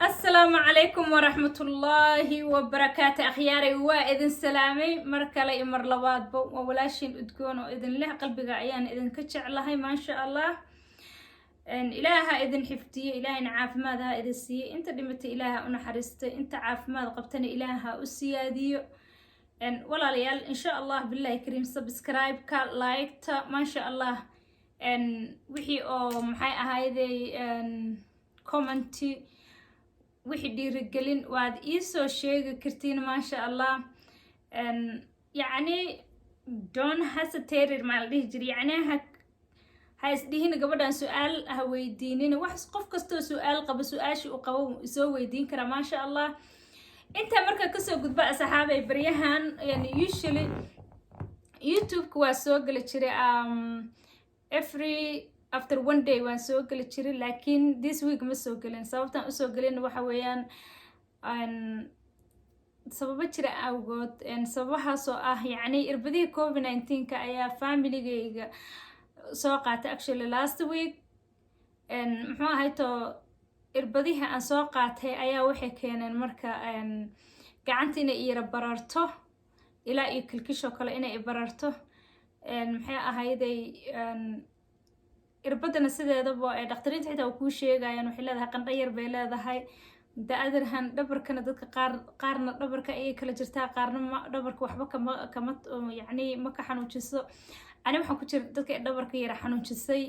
السلام عليكم ورحمة الله وبركاته أخياري وإذن سلامي مركلي مر لباد بو وولاشين أدكون وإذن له قلبي عيان إذن كتشع الله ما شاء الله إن إلها إذن حفتي إلهي نعاف ماذا إذن سي أنت دمت إلها أنا حرستي أنت عاف ماذا قبتني إلها أسيادي إن ولا ليال إن شاء الله بالله كريم سبسكرايب لايك ما شاء الله إن وحي أو محي هايدي إن كومنتي wixii dhiirigelin waad ii soo sheegi kartiin maasha allah yacni don't hesitate ma la dhihi jiri yacni ha isdhihin gabadhan su-aal ha weydiinin wax qof kastoo su-aal qaba su-aashii uu qabo soo weydiin kara maasha allah inta marka kasoo gudba asxaabay baryahan yani usually youtube-ka waa soo gali jiray after one day waan soo gali jiray laakiin this week ma soo galin sababtan u soo galin waxa weeyaan sababo jira awgood sababahaas oo ah yacni irbadihii covid-19 ayaa familygayga soo qaatay actually last week muxuu ahay to irbadihii aan soo qaatay ayaa waxay keeneen marka gacanta inay iyara bararto ilaa iyo kilkishoo kale inay bararto maxay ahayday irbadana sideedaba ay dhaqtariinta xitaa ku sheegayaan waxay leedahay qandho yar bay leedahay daadirhan dhabarkana dadka qaarna dhabarka ay kala jirtaa qaarna dhabarka waxba kama yacni ma ka xanuujiso ani waxaan ku jira dadka ay dhabarka yara xanuujisay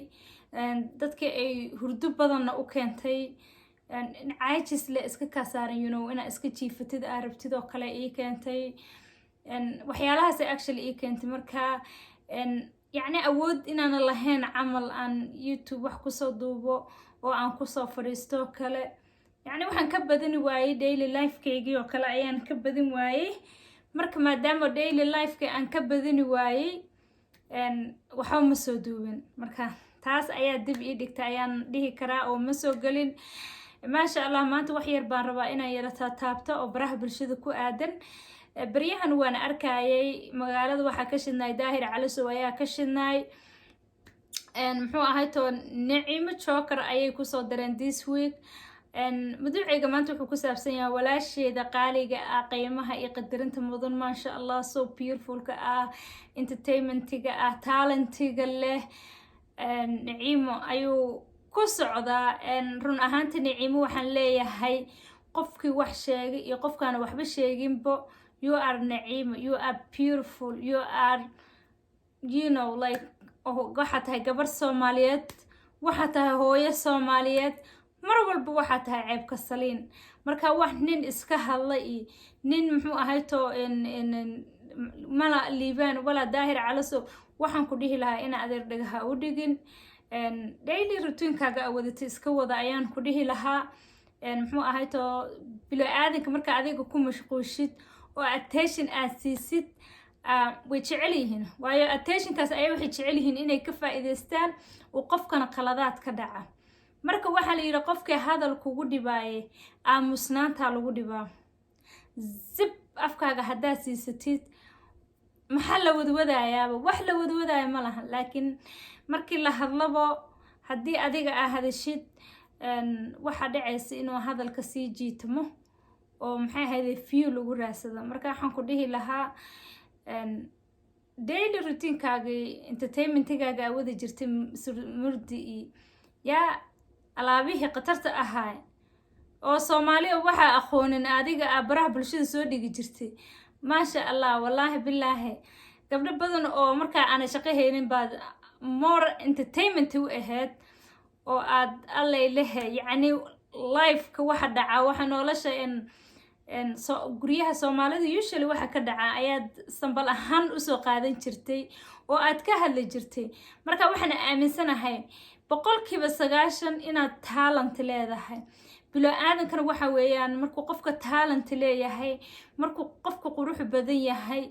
dadka ay hurdo badanna u keentay caajis le iska kaasaaran inaa iska jiifatid aa rabtid oo kale ii keentay waxyaalahaas ay actually ii keentay marka يعني أود إن أنا لهين عمل عن يوتيوب وحكسو دوبو وعن كسو فريستو كلا يعني وحن كبدين واي daily life كيجي وكلا أيان كبدين واي مرك ما دام daily life كي أن كبدين واي وحاو مسو دوبين مركا تاس أيان دب إيدك تايان ديه كرا ومسو قلين ما شاء الله ما أنت وحير بان ربا إنا يرتا تابتا وبراه برشدو كو آدن بريحان وانا أركايي مغالada waxaa ka shidnay daahir caliso ayaa ka shidnay muxuu ahayto Naciimo Joker ayay ku soo dareen this week madaxayga maanta wuxuu ku saabsan yahay walaasheeda qaaliga ah qiimaha iyo qadarinta mudan ma sha Allah so beautiful ka ah entertainment-ga ah talent-ga leh Naciimo ayuu ku socdaa run ahaantii Naciimo waxaan leeyahay qofkii wax sheegay iyo qofkaan waxba sheeginbo you are Naciimo, you are beautiful, you are, like, waxaa tahay gabar Soomaaliyeed, waxaa tahay hooyo Soomaaliyeed, mar walba waxaa tahay ceebka saliin. Marka wax nin iska hadla iyo nin muxuu ahayto mala liibaan wala daahir calaso waxaan ku dhihi lahaa in adeer dhagaha u dhigin daily routine-kaaga awadata iska wada ayaan ku dhihi lahaa muxuu ahayto bilo aadanka marka adiga ku mashquushid oo attention aad siisid way jecel yihiin waayo attentionkaas ay waxay jecel yihiin inay ka faa'iideystaan oo qofkana qaladaad ka dhaca marka waxa la yiri qofka hadal kugu dhibaaye aamusnaanta lagu dhibaa zip afkaaga hadaa siisatid maxaa la wadwadayaaba wax la wadwadaya ma laha laakiin markii la hadlabo haddii adiga aa hadashid waxa dhacaysa inuu hadalka sii jiitamo oo maxay ahayd view lagu raasado marka waxaan ku dhihi lahaa daily routine-kaaga entertainment-gaaga wada jirtay murdi yaa alaabihii qatarta ahaa oo Soomaaliya waxa aqoonin adiga baraha bulshada soo dhigi jirtay maasha Allah wallahi billahi gabdho badan oo marka aan shaqo haynin baad more entertainment u ahayd oo aad allay lehe yacni life-ka waxa dhaca waxa nolosha guryaha Soomaalida usually waxa ka dhaca ayaad sambal ahaan u soo qaadan jirtay oo aad ka hadli jirtay marka waxaan aaminsanahay 90% inaad talent leedahay bilo aadankana waxa weeyaan markuu qofka talent leeyahay markuu qofka qurux badan yahay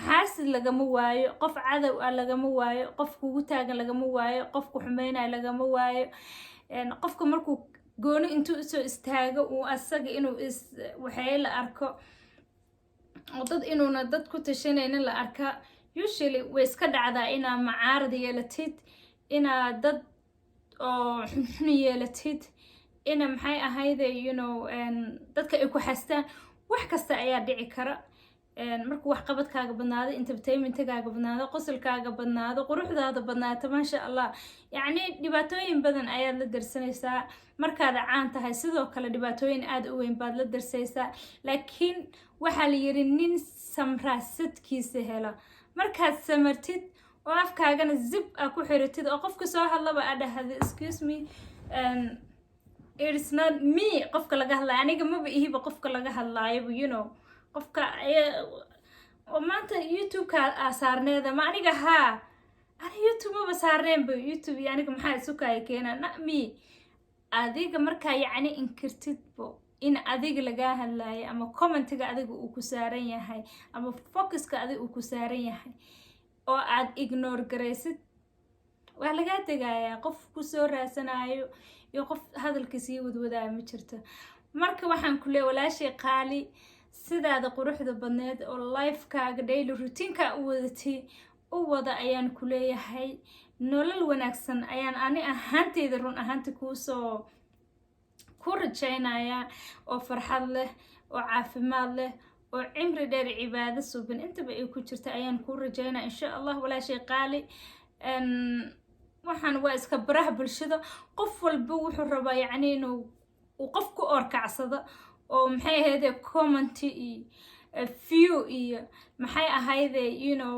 xaasid lagama waayo qof cadow ah lagama waayo qof kugu taagan lagama waayo qof ku xumeynay lagama waayo qofka markuu gooni intuu soo istaago uu asaga inuu waxay la arko dad inuuna dad ku tashanaynin la arka usually way iska dhacdaa inaa macaarad yeelatid inaa dad oo xun yeelatid ina maxay ahayde you know dadka ay ku xastaan wax kasta ayaa dhici kara markuu wax qabadkaaga badnaado entertainmentkaaga badnaado qosolkaaga badnaado quruxdaada badnaato maasha allah yacni dhibaatooyin badan ayaad la darsanaysaa markaad caan tahay sidoo kale dhibaatooyin aad u weyn baad la darsaysaa laakiin waxaa la yiri nin samraasadkiisa hela markaad samartid oo afkaagana zib a ku xiratid oo qofka soo hadlaba aad dhahdo excuse me it's not me qofka laga hadlaayo aniga maba ihiba qofka laga hadlaayo you know qofka oo maanta youtube-ka saarneeda ma aniga haa ani youtube maba saarneenba youtube iyo aniga maxaa isukaya keenaa not me adiga markaa yacni inkirtidbo in adiga lagaa hadlaayo ama commentiga adiga uu ku saaran yahay ama focuska adiga uu ku saaran yahay oo aad ignore garaysid waa lagaa tegayaa qof ku soo raasanayo iyo qof hadalkiisii wadwadaayo ma jirto marka waxaan ku leeyahay walaashay qaali sidaada quruxda badneed oo lifekaaga daily routine-ka u wadatay u wada ayaan ku leeyahay nolol wanaagsan ayaan ani ahaanteyda run ahaanti ku rajaynayaa oo farxad leh oo caafimaad leh oo cimri dheer cibaado suban intaba ay ku jirta ayaan ku rajaynaa insha allah walaashay qaali waxaan waa iska baraha bulshada qof walba wuxuu rabaa yacni inuu qof ku orkacsado oo maxay ahayde comment iyo view iyo maxay ahayde you know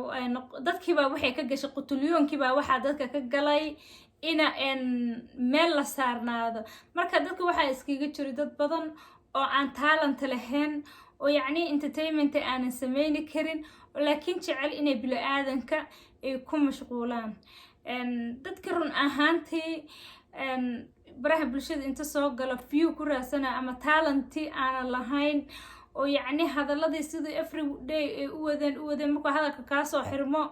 dadkiibaa waxay ka gashay qutulyoonkiibaa waxaa dadka ka galay ina meel la saarnaado marka dadka waxaa iskaga jiro dad badan oo aan talent lahayn oo yacni entertainment aanan sameyni karin laakiin jecel inay bili-aadanka ay ku mashquulaan dadka run ahaantii baraha bulshada inta soo galo view ku raadsana ama talenti aanan lahayn oo yacni hadaladii sidii every day ay u wadeen markuu hadalka kaasoo xirmo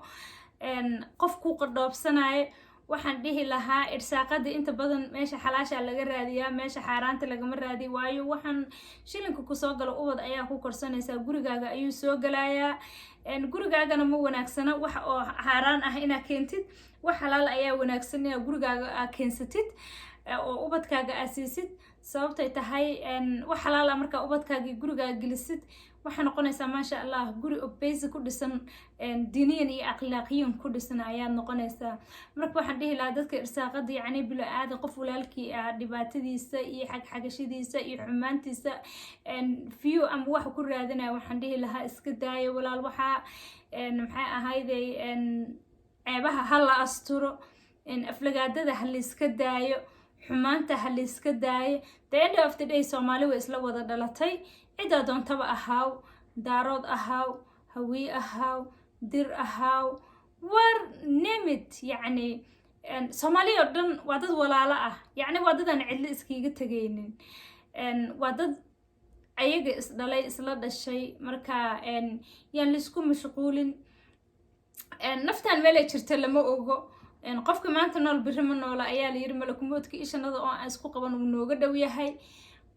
qof ku qadhoobsanayo waxaan dhihi lahaa irsaaqada inta badan meesha xalaasha laga raadiyaa meesha xaaraanta lagama raadiyo waayo waxaan shilinka kusoo galo ubad ayaa ku korsanaysaa gurigaaga ayuu soo galayaa gurigaagana ma wanaagsana wax oo xaaraan ah inaad keentid wax xalaal ayaa wanaagsan inaad gurigaaga aad keensatid oo ubadkaaga aad siisid sababtay tahay wax xalaal ah markaa ubadkaaga gurigaaga gelisid waxaa noqonaysaa maasha allah guri oo basic ku dhisan diiniyan iyo akhlaaqiyan ku dhisan ayaad noqonaysaa marka waxaan dhihi lahaa dadka irsaaqada yacni bilo-aada qof walaalkii ah dhibaatadiisa iyo xagxagashadiisa iyo xumaantiisa view ama wax ku raadinaya waxaan dhihi lahaa iska daayo walaal waxaa maxay ahayde ceebaha ha la asturo aflagaadada ha la iska daayo xumaanta ha la iska daayo the end of the day Soomaali way isla wada dhalatay cida doontaba ahaaw daarood ahaaw hawii ahaaw dir ahaaw war name it yacni Soomaali oo dhan waa dad walaalo ah yacni waa dad aan cidlo iskiga tagaynin waa dad ayaga isdhalay isla dhashay marka yaan la isku mashquulin naftaan meel ay jirta lama ogo qofka maanta nool biri ma noola ayaa la yiri malakumoodka ishanada oo aan isku qaban uu nooga dhow yahay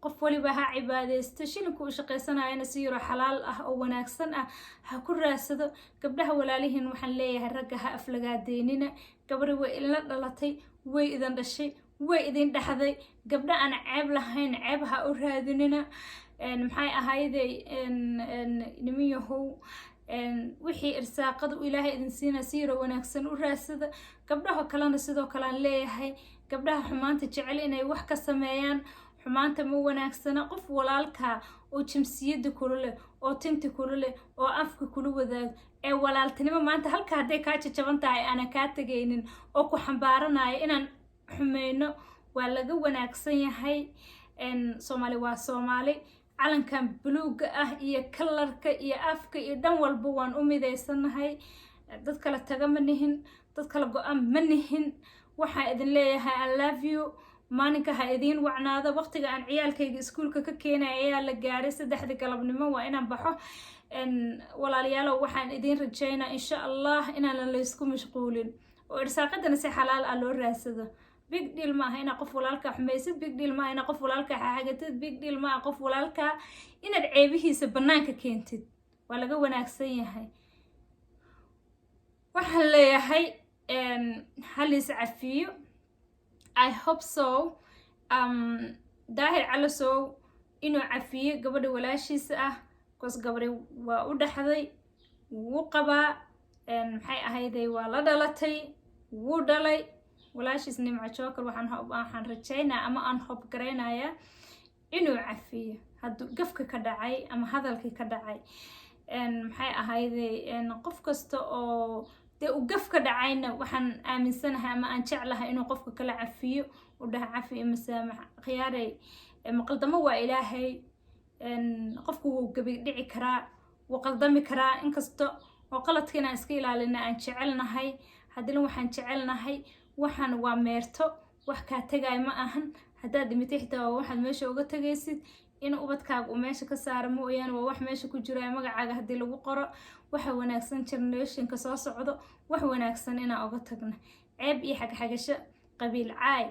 qof waliba ha cibaadeysto shilinku u shaqaysanayana si yaro xalaal ah oo wanaagsan ah ha ku raadsado gabdhaha walaalihiin waxaan leeyahay ragga ha aflagaadeynina gabadhi way ila dhalatay way idin dhashay way idin dhaxday gabdha aan ceeb lahayn ceeb ha u raadinina maxay ahayde nimiyahow wixii irsaaqada u ilaahay idin siina si yaro wanaagsan u raadsada gabdhaha kalena sidoo kale aan leeyahay gabdhaha xumaanta jecel inay wax ka sameeyaan xumaanta ma wanaagsana qof walaalka oo jimsiyada kula leh oo tinta kula leh oo afka kula wadaag ee walaaltinimo maanta halka hadday kaa jajaban tahay aanan kaa tegaynin oo ku xambaaranayo inaan xumeyno waa laga wanaagsan yahay Soomaali waa Soomaali calankan buluuga ah iyo kalarka iyo afka iyo dhan walba waan u midaysanahay dad kala taga ma nihin dad kala go-an ma nihin waxaa idin leeyahay I love you maalinka ha idiin wacnaado waqtiga aan ciyaalkayga iskuulka ka keenay ayaa la gaaray 3 galabnimo waa inaan baxo walaalayaalow waxaan idiin rajaynaa insha allah inaan la isku mashquulin oo irsaaqadana si xalaal ah loo raadsado big deal ma aha ina qof walaalka xumaysid big deal ma aha ina qof walaalka xaxagatid big deal ma aha qof walaalka inaad ceebihiisa banaanka keentid waa laga wanaagsan yahay waxaan leeyahay hal is cafiyo I hope so daahir calasow inuu cafiyo gabadha walaashiisa ah koos gabadhi waa u dhaxday wuu qabaa maxay ahayday waa la dhalatay wuu dhalay walaashiis Nimco Joker waxaan rajaynaa ama aan hob garaynayaa inuu cafiyo hadduu gafka ka dhacay ama hadalkii ka dhacay maxay ahayday qof kasta oo dee uu gaf ka dhacayna waxaan aaminsanahay ama aan jeclahay inuu qofka kala cafiyo u dhaha cafi iyo masaamax khiyaaray maqaldamo waa ilaahay qofku wuu gabi dhici karaa wuu qaldami karaa inkasta oo qaladka inaan iska ilaalina aan jecelnahay haddana waxaan jecelnahay waxaan waa meerto wax kaa tagay ma ahan haddaad dhimatay xitaa waa waxaad meesha uga tagaysid in ubadkaaga uu meesha ka saaro mooyaan waa wax meesha ku jiro ee magacaaga haddii lagu qoro waxa wanaagsan generationka soo socdo wax wanaagsan inaan uga tagno ceeb iyo xagxagasho qabiil caay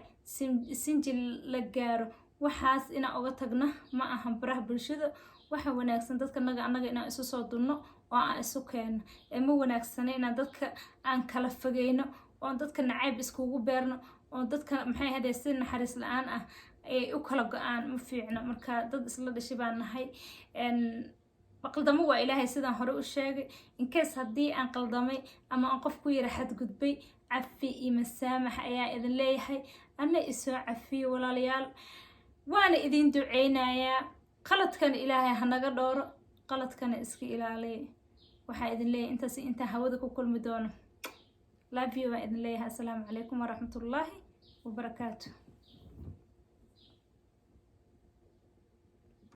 sinjil la gaaro waxaas inaan uga tagno ma ahan baraha bulshada waxa wanaagsan dadka annaga inaan isu soo dunno oo aan isu keeno ee ma wanaagsana inaan dadka aan kala fogeyno oo dadka nacayb iskugu beerno oo dadka maxay hadee si naxariis la'aan ah ay u kala go'aan ma fiicno marka dad isla dhashay baan nahay qaldamo waa ilaahay sidaan hore u sheegay in case haddii aan qaldamay ama aan qof ku yara xadgudbay cafi iyo masaamax ayaa idin leeyahay ana isoo cafiyo walaalayaal waana idin duceynayaa qaladkan ilaahay hanaga dhooro qaladkana iska ilaaliya waxaa idin leeyahay intaa hawada ku kulmi doono love you waa idin leeyahay assalaamu calaykum waraxmatullaahi wabarakaatuh